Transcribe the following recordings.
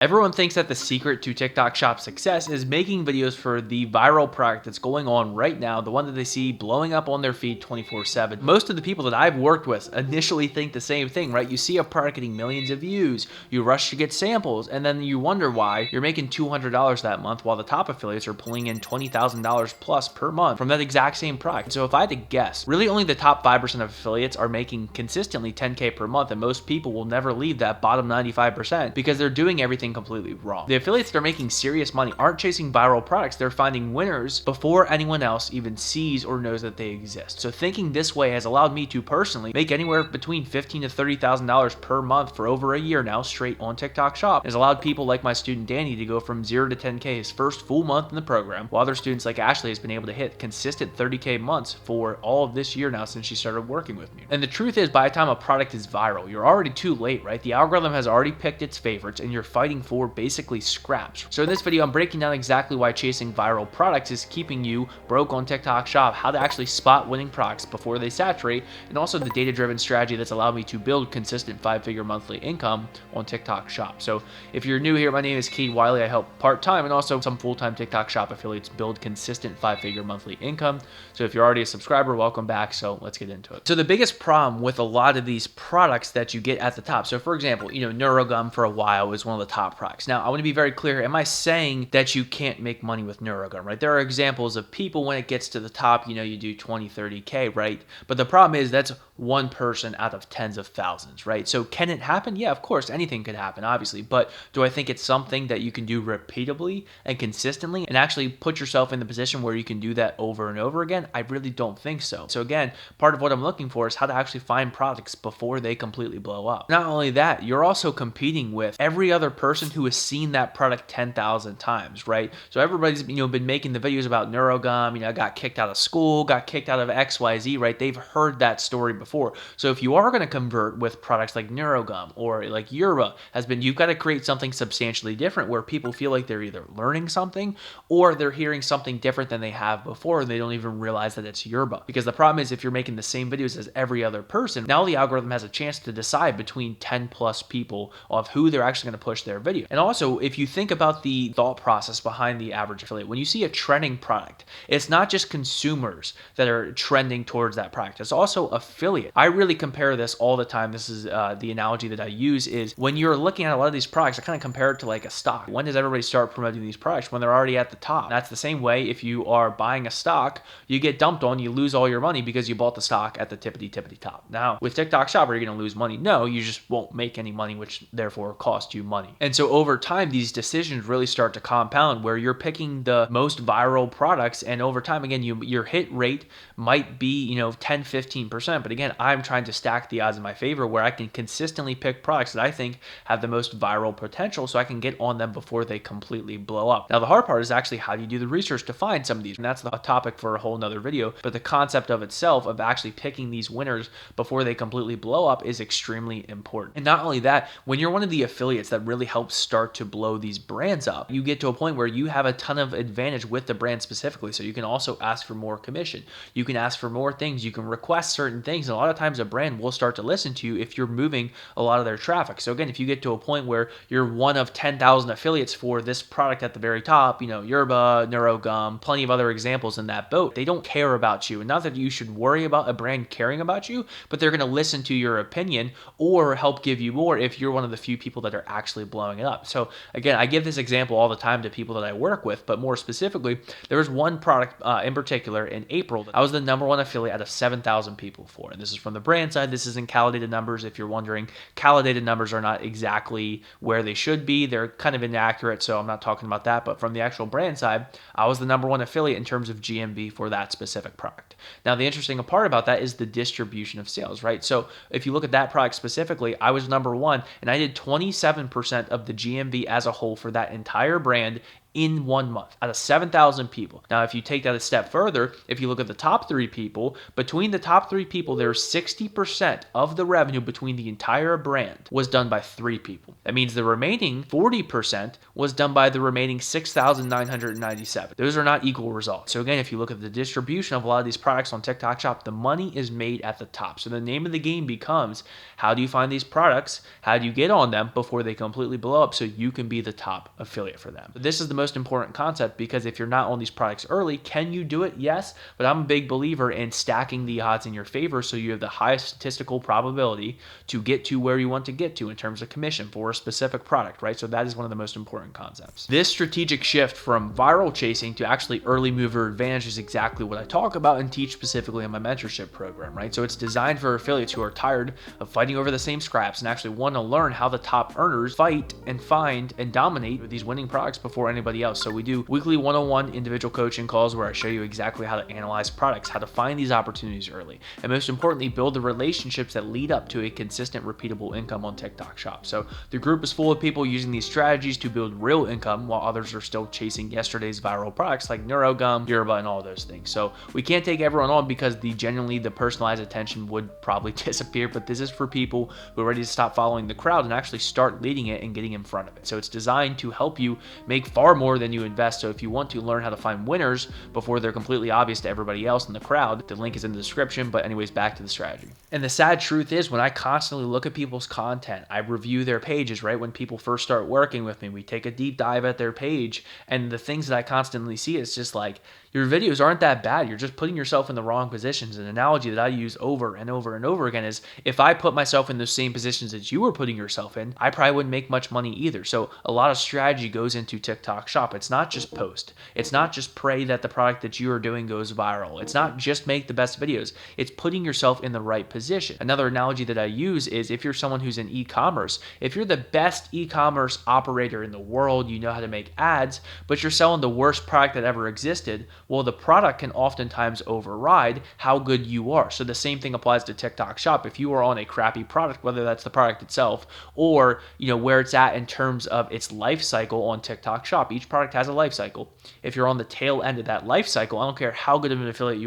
Everyone thinks that the secret to TikTok Shop's success is making videos for the viral product that's going on right now, the one that they see blowing up on their feed 24/7. Most of the people that I've worked with initially think the same thing, right? You see a product getting millions of views, you rush to get samples, and then you wonder why you're making $200 that month while the top affiliates are pulling in $20,000 plus per month from that exact same product. So if I had to guess, really only the top 5% of affiliates are making consistently 10K per month, and most people will never leave that bottom 95% because they're doing everything completely wrong. The affiliates that are making serious money aren't chasing viral products, they're finding winners before anyone else even sees or knows that they exist. So thinking this way has allowed me to personally make anywhere between $15,000 to $30,000 per month for over a year now straight on TikTok Shop. It has allowed people like my student Danny to go from 0 to 10K his first full month in the program, while other students like Ashley has been able to hit consistent 30K months for all of this year now since she started working with me. And the truth is, by the time a product is viral, you're already too late, right? The algorithm has already picked its favorites and you're fighting for basically scraps. So in this video, I'm breaking down exactly why chasing viral products is keeping you broke on TikTok Shop, how to actually spot winning products before they saturate, and also the data-driven strategy that's allowed me to build consistent 5-figure monthly income on TikTok Shop. So if you're new here, my name is Kade Wiley. I help part-time and also some full-time TikTok Shop affiliates build consistent 5-figure monthly income. So if you're already a subscriber, welcome back. So let's get into it. So the biggest problem with a lot of these products that you get at the top, so for example, NeuroGum for a while was one of the top products. Now, I want to be very clear. Am I saying that you can't make money with NeuroGum, right? There are examples of people when it gets to the top, you do 20, 30K, right? But the problem is that's one person out of tens of thousands, right? So can it happen? Yeah, of course, anything could happen, obviously. But do I think it's something that you can do repeatably and consistently and actually put yourself in the position where you can do that over and over again? I really don't think so. So again, part of what I'm looking for is how to actually find products before they completely blow up. Not only that, you're also competing with every other person who has seen that product 10,000 times, right? So everybody's been making the videos about NeuroGum, got kicked out of school, got kicked out of XYZ, right? They've heard that story before. So if you are going to convert with products like NeuroGum or like Yerba you've got to create something substantially different where people feel like they're either learning something or they're hearing something different than they have before and they don't even realize that it's Yerba. Because the problem is if you're making the same videos as every other person, now the algorithm has a chance to decide between 10 plus people of who they're actually going to push their video. And also, if you think about the thought process behind the average affiliate, when you see a trending product, it's not just consumers that are trending towards that product, it's also affiliates. I really compare this all the time. This is the analogy that I use is when you're looking at a lot of these products, I kind of compare it to like a stock. When does everybody start promoting these products? When they're already at the top. And that's the same way if you are buying a stock, you get dumped on, you lose all your money because you bought the stock at the tippity top. Now, with TikTok Shop, are you going to lose money? No, you just won't make any money, which therefore cost you money. And so over time, these decisions really start to compound where you're picking the most viral products. And over time, again, your hit rate might be, 10, 15%. But again, I'm trying to stack the odds in my favor where I can consistently pick products that I think have the most viral potential so I can get on them before they completely blow up. Now, the hard part is actually how do you do the research to find some of these? And that's a topic for a whole nother video. But the concept of itself of actually picking these winners before they completely blow up is extremely important. And not only that, when you're one of the affiliates that really helps start to blow these brands up, you get to a point where you have a ton of advantage with the brand specifically. So you can also ask for more commission. You can ask for more things. You can request certain things. And a lot of times a brand will start to listen to you if you're moving a lot of their traffic. So again, if you get to a point where you're one of 10,000 affiliates for this product at the very top, Yerba, NeuroGum, plenty of other examples in that boat, they don't care about you. And not that you should worry about a brand caring about you, but they're going to listen to your opinion or help give you more if you're one of the few people that are actually blowing it up. So again, I give this example all the time to people that I work with, but more specifically, there was one product in particular in April that I was the #1 affiliate out of 7,000 people for. And this is from the brand side. This isn't validated numbers. If you're wondering, validated numbers are not exactly where they should be. They're kind of inaccurate, so I'm not talking about that. But from the actual brand side, I was the #1 affiliate in terms of GMV for that specific product. Now, the interesting part about that is the distribution of sales, right? So if you look at that product specifically, I was #1 and I did 27% of the GMV as a whole for that entire brand in 1 month out of 7,000 people. Now, if you take that a step further, if you look at the top 3 people, between the top 3 people, there's 60% of the revenue between the entire brand was done by 3 people. That means the remaining 40% was done by the remaining 6,997. Those are not equal results. So again, if you look at the distribution of a lot of these products on TikTok Shop, the money is made at the top. So the name of the game becomes, how do you find these products? How do you get on them before they completely blow up so you can be the top affiliate for them? This is the most important concept, because if you're not on these products early, can you do it? Yes, but I'm a big believer in stacking the odds in your favor so you have the highest statistical probability to get to where you want to get to in terms of commission for a specific product, right? So that is one of the most important concepts. This strategic shift from viral chasing to actually early mover advantage is exactly what I talk about and teach specifically in my mentorship program, right? So it's designed for affiliates who are tired of fighting over the same scraps and actually want to learn how the top earners fight and find and dominate these winning products before anybody else. So we do weekly one-on-one individual coaching calls where I show you exactly how to analyze products, how to find these opportunities early, and most importantly, build the relationships that lead up to a consistent, repeatable income on TikTok Shop. So the group is full of people using these strategies to build real income while others are still chasing yesterday's viral products like NeuroGum, Yerba, and all those things. So we can't take everyone on because the personalized attention would probably disappear, but this is for people who are ready to stop following the crowd and actually start leading it and getting in front of it. So it's designed to help you make far more than you invest. So if you want to learn how to find winners before they're completely obvious to everybody else in the crowd, the link is in the description. But anyways, back to the strategy. And the sad truth is, when I constantly look at people's content, I review their pages, right? When people first start working with me, we take a deep dive at their page, and the things that I constantly see, it's just like, your videos aren't that bad. You're just putting yourself in the wrong positions. An analogy that I use over and over and over again is, if I put myself in those same positions that you were putting yourself in, I probably wouldn't make much money either. So a lot of strategy goes into TikTok Shop. It's not just post. It's not just pray that the product that you are doing goes viral. It's not just make the best videos. It's putting yourself in the right position. Another analogy that I use is, if you're someone who's in e-commerce, if you're the best e-commerce operator in the world, you know how to make ads, but you're selling the worst product that ever existed, well, the product can oftentimes override how good you are. So the same thing applies to TikTok Shop. If you are on a crappy product, whether that's the product itself or where it's at in terms of its life cycle on TikTok Shop, each product has a life cycle. If you're on the tail end of that life cycle, I don't care how good of an affiliate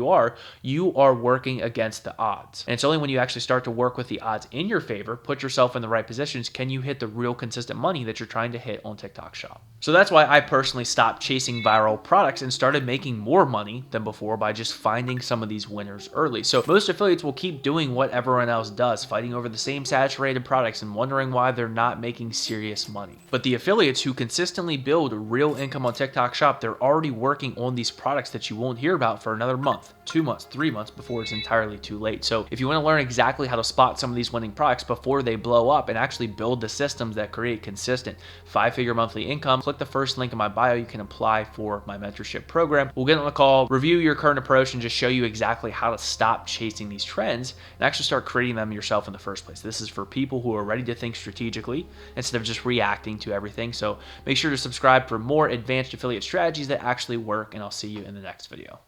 you are working against the odds. And it's only when you actually start to work with the odds in your favor, put yourself in the right positions, can you hit the real consistent money that you're trying to hit on TikTok Shop. So that's why I personally stopped chasing viral products and started making more money than before by just finding some of these winners early. So most affiliates will keep doing what everyone else does, fighting over the same saturated products and wondering why they're not making serious money. But the affiliates who consistently build real income on TikTok Shop, they're already working on these products that you won't hear about for another month, 2 months, 3 months before it's entirely too late. So if you want to learn exactly how to spot some of these winning products before they blow up and actually build the systems that create consistent 5-figure monthly income, click the first link in my bio. You can apply for my mentorship program. We'll get on a call, review your current approach, and just show you exactly how to stop chasing these trends and actually start creating them yourself in the first place. This is for people who are ready to think strategically instead of just reacting to everything. So make sure to subscribe for more advanced affiliate strategies that actually work, and I'll see you in the next video.